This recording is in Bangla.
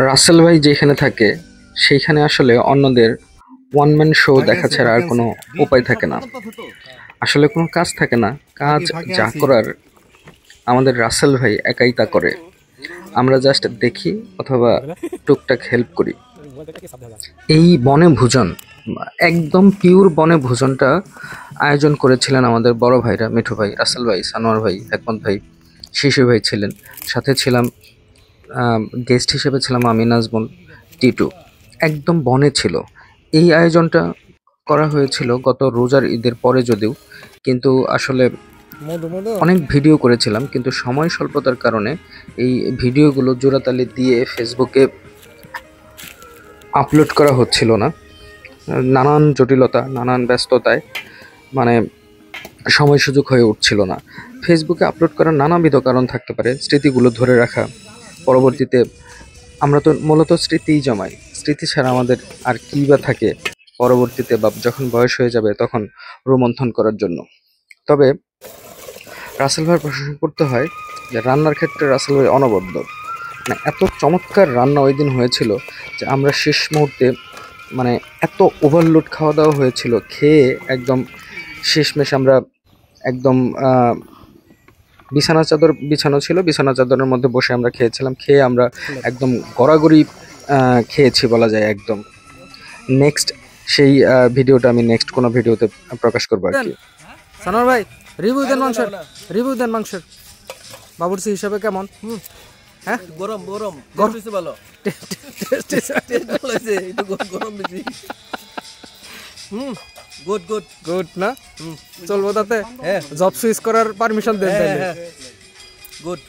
রাসেল ভাই যেখানে থাকে সেইখানে আসলে অন্যদের ওয়ান ম্যান শো দেখা ছাড়া আর কোনো উপায় থাকে না। আসলে কোনো কাজ থাকে না, কাজ যা করার আমাদের রাসেল ভাই একাই তা করে। আমরা জাস্ট দেখি অথবা টুকটাক হেল্প করি। এই বনে ভোজন, একদম পিওর বনে ভোজনটা আয়োজন করেছিলেন আমাদের বড় ভাইরা, মিঠু ভাই, রাসেল ভাই, সানোয়ার ভাই, হেকমত ভাই, শিশির ভাই ছিলেন। সাথে ছিলাম গেস্ট হিসেবে ছিলাম আমি, নাজমুল, টিটু। একদম বনে ছিল এই আয়োজনটা। করা হয়েছিল গত রোজার ঈদের পরে যদিও, কিন্তু আসলে অনেক ভিডিও করেছিলাম, কিন্তু সময় স্বল্পতার কারণে এই ভিডিওগুলো জোড়াতালি দিয়ে ফেসবুকে আপলোড করা হচ্ছিল না। নানান জটিলতা, নানান ব্যস্ততায় মানে সময় সুযোগ হয়ে উঠছিল না। ফেসবুকে আপলোড করার নানাবিধ কারণ থাকতে পারে, স্মৃতিগুলো ধরে রাখা, পরবর্তীতে আমরা তো মূলত স্মৃতিই জমাই। স্মৃতি ছাড়া আমাদের আর কী বা থাকে পরবর্তীতে, বা যখন বয়স হয়ে যাবে তখন রোমন্থন করার জন্য। তবে রাসেল ভাইয়ের প্রশংসা করতে হয় যে রান্নার ক্ষেত্রে রাসেল ভাই অনবদ্য। মানে এত চমৎকার রান্না ওই দিন হয়েছিল যে আমরা শেষ মুহূর্তে মানে এত ওভারলোড খাওয়া দাওয়া হয়েছিল, খেয়ে একদম শেষমেশ আমরা একদম বিছানা চাদর বিছানো ছিল, বিছানা চাদরের মধ্যে বসে আমরা খেয়েছিলাম। খেয়ে আমরা একদম গড়াগড়ি খেয়েছি বলা যায় একদম। নেক্সট সেই ভিডিওটা আমি নেক্সট কোনো ভিডিওতে প্রকাশ করবো আর কি। সানোয়ার ভাই রিভিউ দেন মাংসের, রিভিউ দেন মাংসের বাবুর্চি হিসাবে কেমন? হ্যাঁ, গরম গরম টেস্ট হইছে ভালো, টেস্ট ভালো হইছে, একটু গরম বেশি। গুড গুড গুড না? চলবো তাতে? হ্যাঁ, জব সুইচ করার পারমিশন দেন তাহলে। গুড।